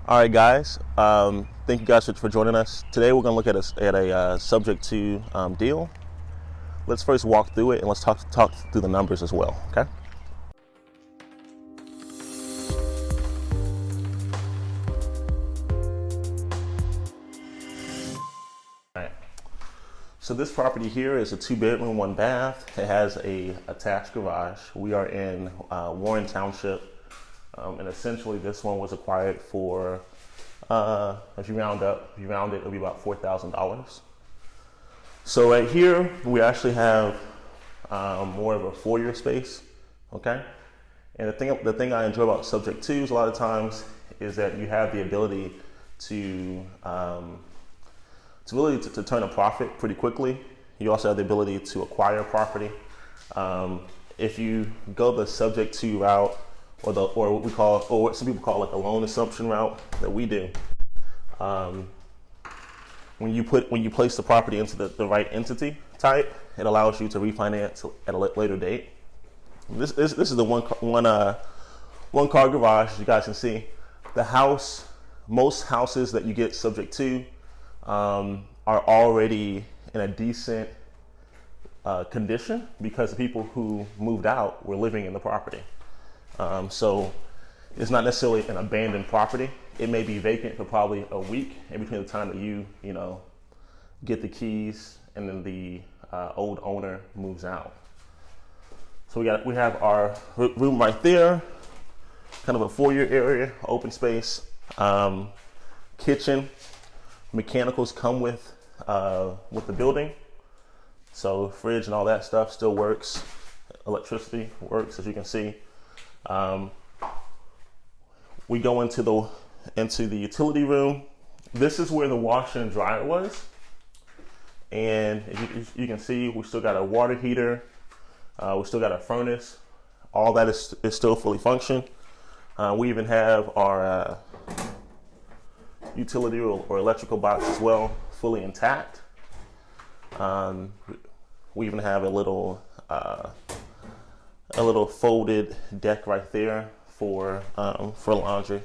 All right, guys. Thank you guys for joining us. Today we're going to look at a subject to deal. Let's first walk through it and let's talk through the numbers as well. Okay. All right. So this property here is a 2-bedroom, 1-bath. It has a attached garage. We are in Warren Township. And essentially this one was acquired for, if you round it, it'll be about $4,000. So right here, we actually have more of a foyer space, okay? And the thing I enjoy about subject twos a lot of times is that you have the ability to turn a profit pretty quickly. You also have the ability to acquire property. If you go the subject to route, or what some people call like a loan assumption route that we do. When you place the property into the right entity type, it allows you to refinance at a later date. This is the one car garage, as you guys can see. The house, most houses that you get subject to are already in a decent condition because the people who moved out were living in the property. So it's not necessarily an abandoned property. It may be vacant for probably a week in between the time that you get the keys and then the old owner moves out. So we have our room right there, kind of a foyer area, open space, kitchen. Mechanicals come with the building, so fridge and all that stuff still works. Electricity works, as you can see. We go into the utility room. This is where the washer and dryer was, and as you can see, we still got a water heater. We still got a furnace. All that is still fully functioning. We even have our utility or electrical box as well, fully intact. We even have a little folded deck right there for laundry.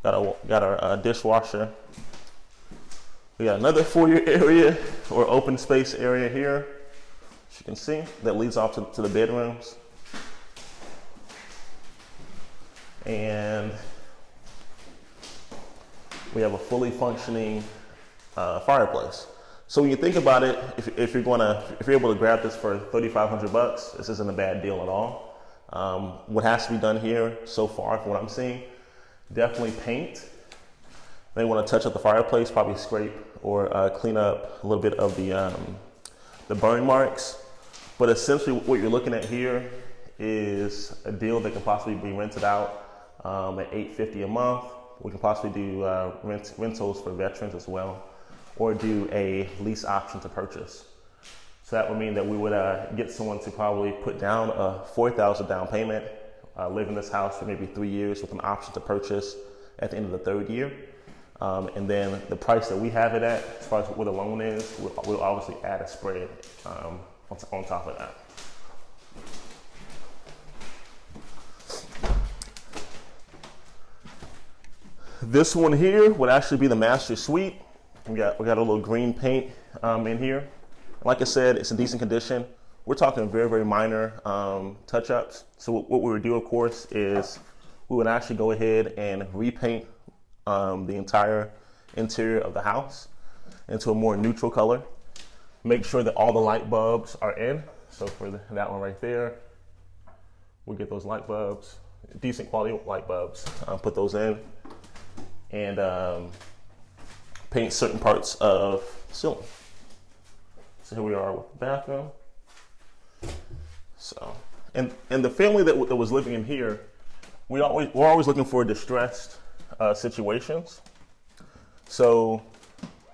Got our dishwasher. We got another foyer area or open space area here, as you can see, that leads off to the bedrooms. And we have a fully functioning fireplace. So when you think about it, if you're able to grab this for $3,500, this isn't a bad deal at all. What has to be done here so far, from what I'm seeing, definitely paint. They want to touch up the fireplace, probably scrape or clean up a little bit of the burn marks. But essentially, what you're looking at here is a deal that can possibly be rented out at $850 a month. We can possibly do rentals for veterans as well, or do a lease option to purchase. So that would mean that we would get someone to probably put down a $4,000 down payment, live in this house for maybe 3 years with an option to purchase at the end of the 3rd year. And then the price that we have it at, as far as what the loan is, we'll obviously add a spread on top of that. This one here would actually be the master suite. We got a little green paint in here. Like I said, it's in decent condition. We're talking very, very minor touch-ups. So what we would do, of course, is we would actually go ahead and repaint the entire interior of the house into a more neutral color. Make sure that all the light bulbs are in. So for that one right there, we'll get those light bulbs, decent quality light bulbs, put those in, and paint certain parts of the ceiling. So here we are with the bathroom. So, and the family that was living in here, we're always looking for distressed situations. So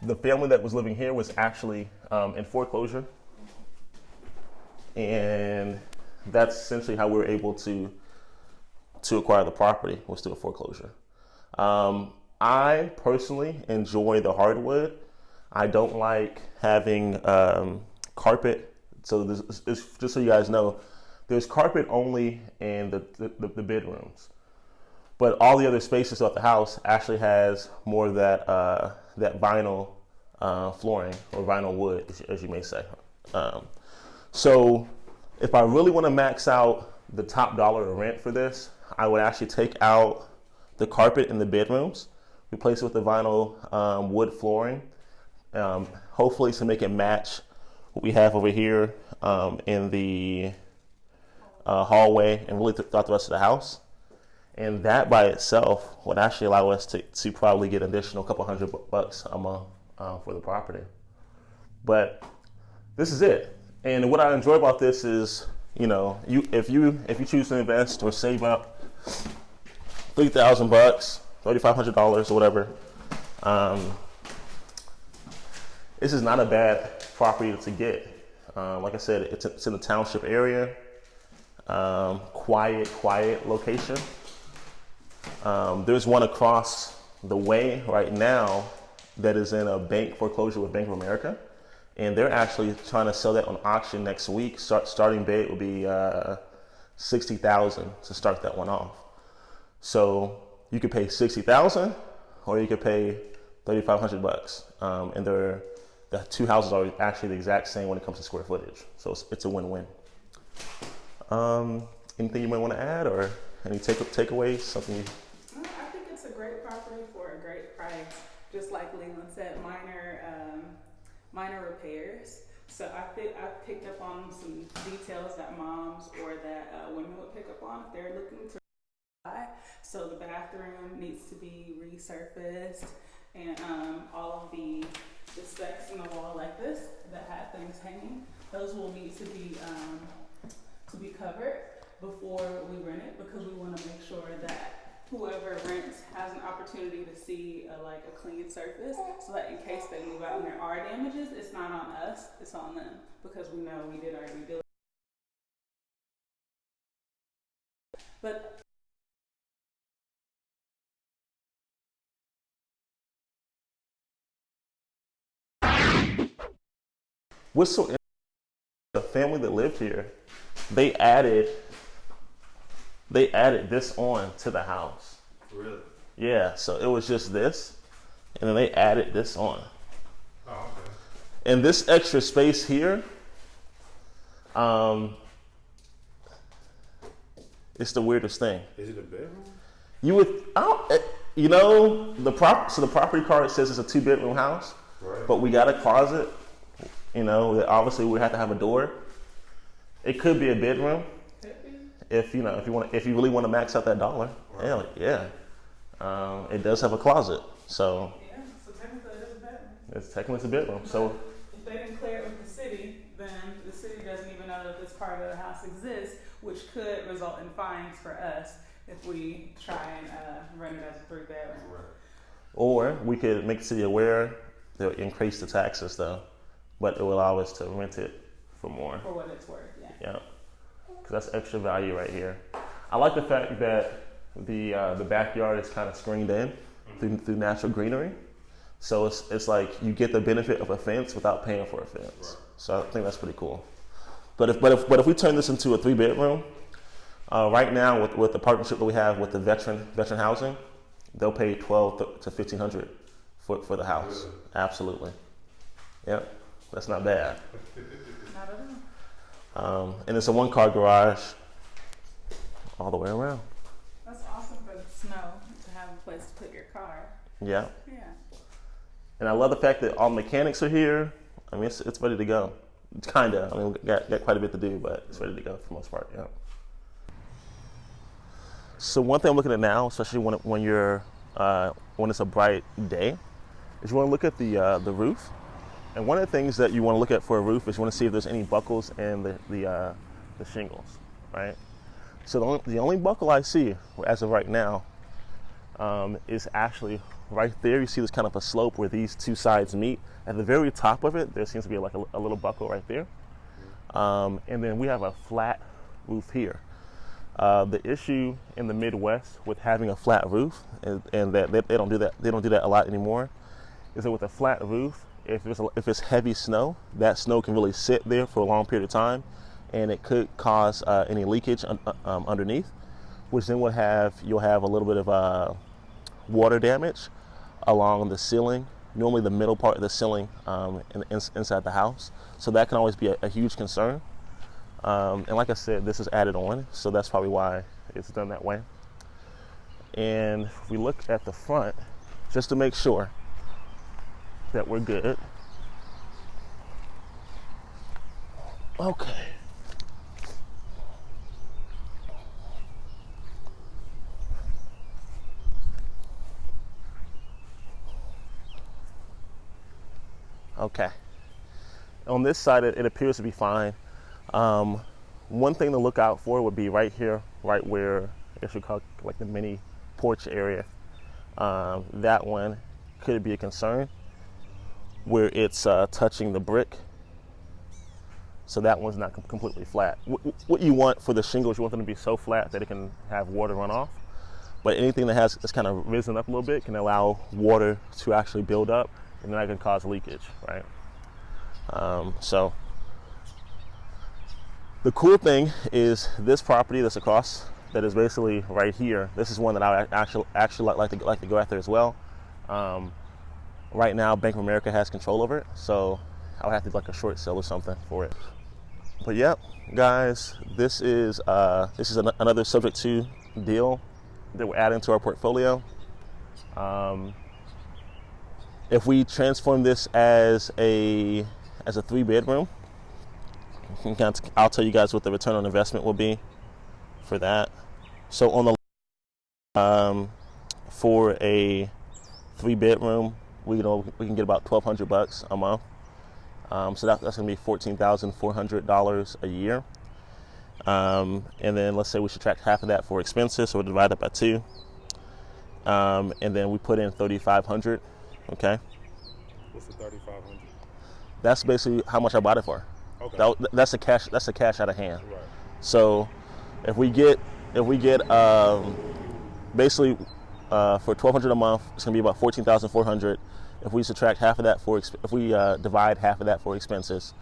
the family that was living here was actually in foreclosure, and that's essentially how we were able to acquire the property, was through a foreclosure. I personally enjoy the hardwood. I don't like having carpet. So just so you guys know, there's carpet only in the bedrooms. But all the other spaces throughout the house actually has more of that that vinyl flooring or vinyl wood, as you may say. So if I really want to max out the top dollar of rent for this, I would actually take out the carpet in the bedrooms, replace it with the vinyl wood flooring, hopefully to make it match what we have over here in the hallway and really throughout the rest of the house. And that by itself would actually allow us to probably get an additional couple $100 a month for the property. But this is it. And what I enjoy about this is, you know, if you choose to invest or save up $3,000, $3,500 or whatever, this is not a bad property to get. Like I said, it's in the township area, quiet location. There's one across the way right now that is in a bank foreclosure with Bank of America, and they're actually trying to sell that on auction next week. Starting bid will be $60,000 to start that one off. So you could pay $60,000, or you could pay $3,500, and the two houses are actually the exact same when it comes to square footage. So it's a win-win. Anything you might want to add, or any takeaways? Something? I think it's a great property for a great price. Just like Leland said, minor repairs. So I picked up on some details that moms or that women would pick up on if they're looking to buy. So the bathroom needs to be resurfaced, and all of the specs in the wall like this that had things hanging, those will need to be covered before we rent it, because we want to make sure that whoever rents has an opportunity to see a clean surface, so that in case they move out and there are damages, it's not on us, it's on them, because we know we did our due diligence. But what's so interesting, the family that lived here, they added this on to the house. Really? Yeah, so it was just this, and then they added this on. Oh, okay. And this extra space here, it's the weirdest thing. Is it a bedroom? You would, you know, the property card says it's a 2-bedroom house, Right. but we got a closet. You know, that obviously we have to have a door. It could be a bedroom. If you really want to max out that dollar. Right. Hell yeah. It does have a closet, so yeah, so technically it is a bedroom. it's technically a bedroom. So If they didn't clear it with the city, then the city doesn't even know that this part of the house exists, which could result in fines for us if we try and rent it as a 3-bedroom. Right. or we could make the city aware. They'll increase the taxes though, but it will allow us to rent it for more. For what it's worth, yeah. Yeah, because that's extra value right here. I like the fact that the backyard is kind of screened in through natural greenery. So it's like you get the benefit of a fence without paying for a fence. Right. So I think that's pretty cool. But if we turn this into a 3-bedroom, right now with the partnership that we have with the veteran housing, they'll pay $1,200 to $1,500 for the house. Really? Absolutely. Yep, that's not bad. Not at all. And it's a 1-car garage all the way around. That's awesome for the snow to have a place to put your car. Yeah. Yeah. And I love the fact that all mechanics are here. I mean, it's ready to go. Kinda. I mean, we got quite a bit to do, but it's ready to go for the most part. Yeah. So one thing I'm looking at now, especially when it's a bright day, is you want to look at the roof. And one of the things that you want to look at for a roof is you want to see if there's any buckles in the shingles, right? So the only buckle I see as of right now is actually right there. You see this kind of a slope where these two sides meet. At the very top of it, there seems to be like a little buckle right there. And then we have a flat roof here. The issue in the Midwest with having a flat roof, and that they don't do that a lot anymore, is that with a flat roof, if it's heavy snow, that snow can really sit there for a long period of time, and it could cause any leakage underneath. which then you'll have a little bit of water damage along the ceiling, normally the middle part of the ceiling inside the house. So that can always be a huge concern. And like I said, this is added on, so that's probably why it's done that way. And if we look at the front, just to make sure that we're good. Okay. Okay. On this side, it appears to be fine. One thing to look out for would be right here, right where I guess we call it like the mini porch area. That one could be a concern where it's touching the brick. So that one's not completely flat. What you want for the shingles, you want them to be so flat that it can have water run off. But anything that's kind of risen up a little bit can allow water to actually build up, and then that can cause leakage, right? So the cool thing is this property that's across, that is basically right here. This is one that I actually like to go after as well. Right now, Bank of America has control over it, so I'll have to do like a short sale or something for it. But yep, guys, this is another subject to deal that we're adding to our portfolio. If we transform this as a 3-bedroom, I'll tell you guys what the return on investment will be for that. So on the for a 3-bedroom, we can get about $1,200 a month. So that's going to be $14,400 a year. And then let's say we subtract half of that for expenses, so we'll divide that by 2. And then we put in $3,500. Okay. What's the $3,500? That's basically how much I bought it for. Okay. That's the cash. That's the cash out of hand. Right. So if we get basically for $1,200 a month, it's going to be about $14,400. If we subtract half of that if we divide half of that for expenses,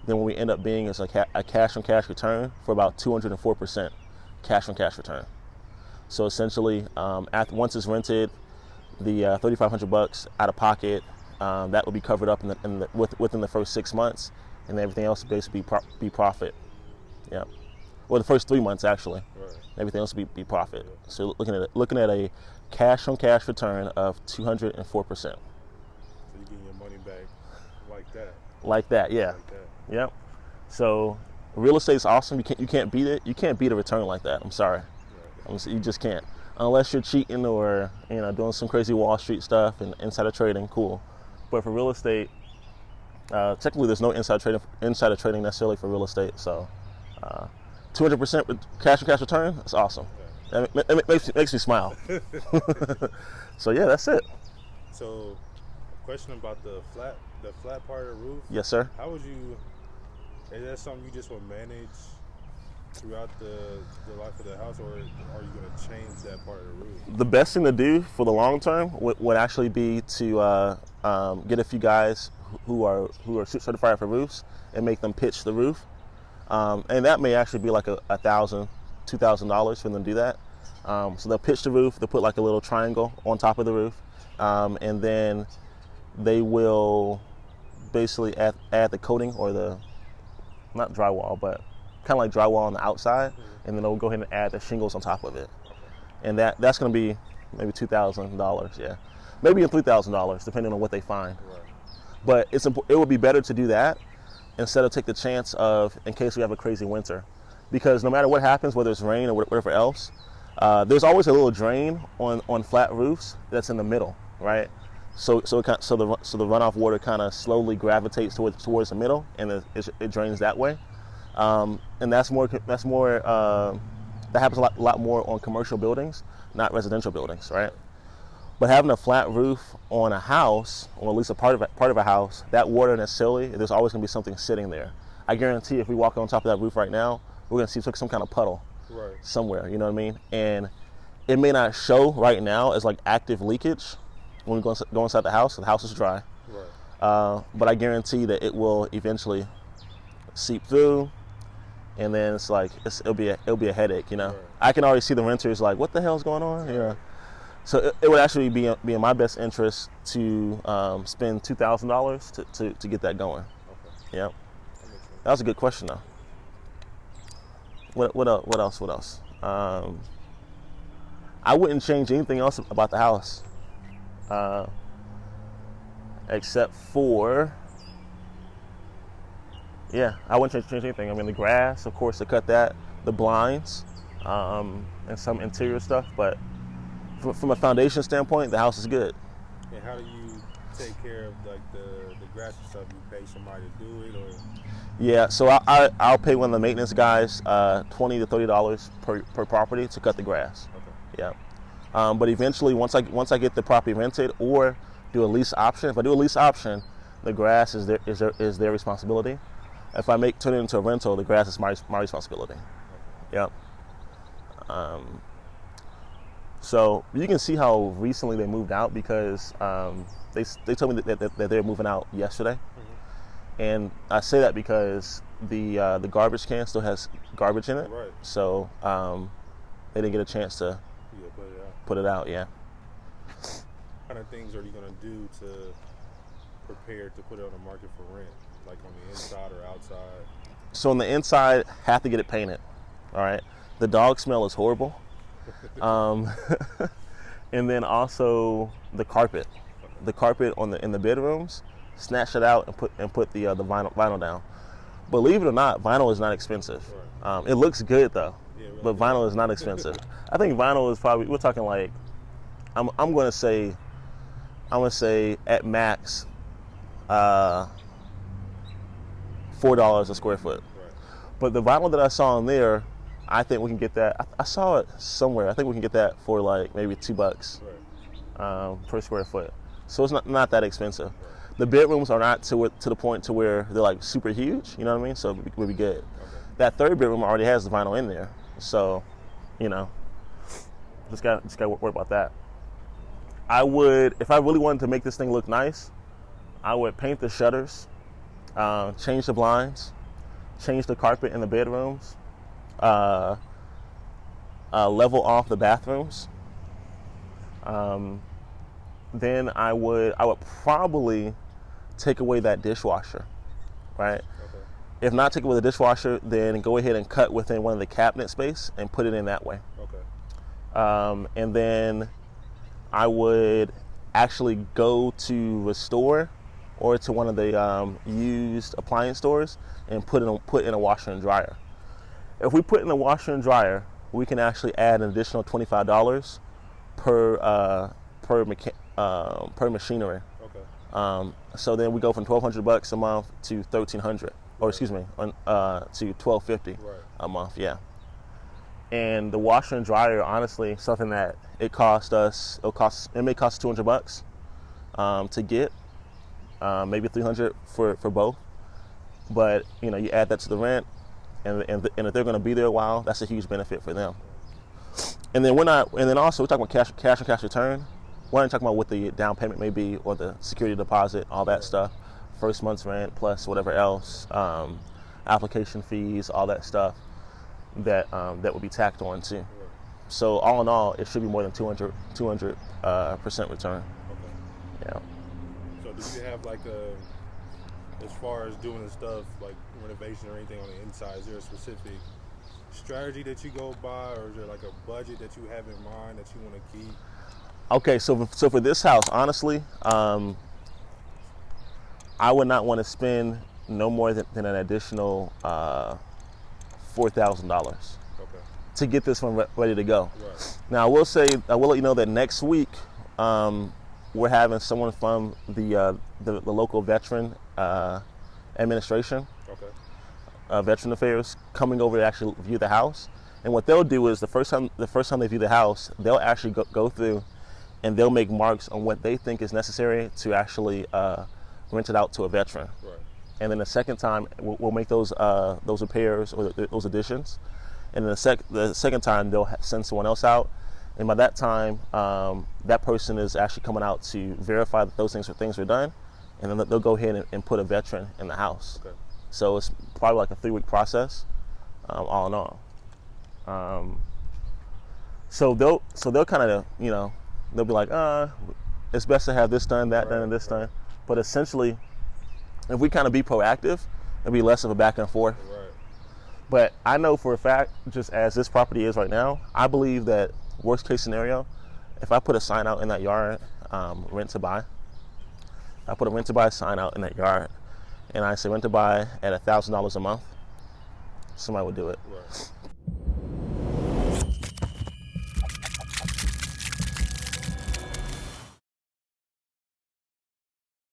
then what we end up being is a cash on cash return for about 204% cash on cash return. So essentially, once it's rented, the $3,500 out of pocket, that will be covered up within the first 6 months, and everything else will basically be profit. Yeah, well, the first 3 months actually. Right. Everything else will be profit. So looking at a cash on cash return of 204%. So you're getting your money back like that. Like that, yeah. Like that. Yep. So real estate's awesome. You can't beat it. You can't beat a return like that. I'm sorry. Right. You just can't, unless you're cheating or doing some crazy Wall Street stuff and insider trading. Cool, but for real estate, technically there's no insider trading necessarily for real estate. So 200% cash on cash return. That's awesome. Okay. It makes me smile. So yeah, that's it. So, question about the flat part of the roof. Yes, sir. How would you? Is that something you just will manage throughout the life of the house, or are you going to change that part of the roof? The best thing to do for the long term would actually be to get a few guys who are certified for roofs and make them pitch the roof, and that may actually be like $1,000, $2,000 for them to do that. So they'll pitch the roof. They'll put like a little triangle on top of the roof, and then they will basically add the coating, or the, not drywall, but kind of like drywall on the outside, and then they'll go ahead and add the shingles on top of it. And that's going to be maybe $2,000, yeah. Maybe even $3,000, depending on what they find. Right. But it would be better to do that instead of take the chance of, in case we have a crazy winter. Because no matter what happens, whether it's rain or whatever else, there's always a little drain on flat roofs that's in the middle, right? So the runoff water kind of slowly gravitates towards the middle, and it drains that way. And that happens a lot more on commercial buildings, not residential buildings, right? But having a flat roof on a house, or at least a part of a house, that water necessarily, there's always going to be something sitting there. I guarantee if we walk on top of that roof right now, we're going to see some kind of puddle somewhere, you know what I mean? And it may not show right now as like active leakage when we go inside the house is dry. Right. But I guarantee that it will eventually seep through, and then it's like it'll be a headache, you know. Right. I can already see the renters like, what the hell's going on? Yeah. So it would actually be in my best interest to spend $2,000 to get that going. Okay. Yeah. That makes sense. That was a good question though. What else? I wouldn't change anything else about the house, except for, I wouldn't change anything. I mean, the grass, of course, to cut that, the blinds, and some interior stuff. But from a foundation standpoint, the house is good. And how do you take care of like the grass and stuff? You pay somebody to do it, or? Yeah, so I'll pay one of the maintenance guys $20 to $30 per property to cut the grass. Okay. Yeah, but eventually once I get the property rented or do a lease option, if I do a lease option, the grass is their responsibility. If I turn it into a rental, the grass is my responsibility. Yeah. So you can see how recently they moved out because they told me that they're moving out yesterday. And I say that because the garbage can still has garbage in it, Right. so they didn't get a chance to put it out. Yeah. What kind of things are you gonna do to prepare to put it on the market for rent, like on the inside or outside? So on the inside, have to get it painted. All right. The dog smell is horrible, and then also the carpet in the bedrooms. Snatch it out and put the vinyl down. Believe it or not, vinyl is not expensive. Right. It looks good though, really but vinyl is not expensive. I think vinyl is probably, we're talking like, I'm gonna say at max $4 a square foot. Right. But the vinyl that I saw in there, I think we can get that. I saw it somewhere. I think we can get that for like maybe $2 per square foot. So it's not that expensive. Right. The bedrooms are not to the point to where they're like super huge, you know what I mean? So we'll be good. Okay. That third bedroom already has the vinyl in there, so just got to worry about that. I would, if I really wanted to make this thing look nice, I would paint the shutters, change the blinds, change the carpet in the bedrooms, level off the bathrooms. Then I would probably take away that dishwasher, right? Okay. If not take away the dishwasher, then go ahead and cut within one of the cabinet space and put it in that way. Okay. And then I would actually go to a store or to one of the used appliance stores and put in a washer and dryer. If we put in a washer and dryer, we can actually add an additional $25 per machinery. Okay. So then we go from $1,200 a month to $1,300, or excuse me, to $1,250 a month. Yeah. And the washer and dryer, honestly, something that it may cost $200 to get, maybe $300 for both. But you add that to the rent, and if they're going to be there a while, that's a huge benefit for them. And then also we're talking about cash on cash return. We're not talking about what the down payment may be or the security deposit, all that stuff, first month's rent plus whatever else, application fees, all that stuff that would be tacked on too. So all in all, it should be more than 200% return. Okay. Yeah. So do you have like as far as doing the stuff like renovation or anything on the inside, is there a specific strategy that you go by, or is there like a budget that you have in mind that you want to keep? Okay, so for this house, honestly, I would not want to spend no more than an additional $4,000 Okay. to get this one ready to go. Right. Now, I will let you know that next week we're having someone from the local veteran administration, Okay. Veteran Affairs, coming over to actually view the house. And what they'll do is the first time they view the house, they'll actually go through and they'll make marks on what they think is necessary to actually rent it out to a veteran. Right. And then the second time we'll make those repairs or those additions. And then the second time they'll send someone else out. And by that time, that person is actually coming out to verify that those things are done. And then they'll go ahead and put a veteran in the house. Okay. So it's probably like a 3-week process. all in all. So they'll kind of, they'll be like, it's best to have this done, that done, and this done. But essentially, if we kind of be proactive, it'll be less of a back and forth. Right. But I know for a fact, just as this property is right now, I believe that worst case scenario, if I put a sign out in that yard, rent to buy, I put a rent to buy sign out in that yard, and I say rent to buy at $1,000 a month, somebody would do it. Right.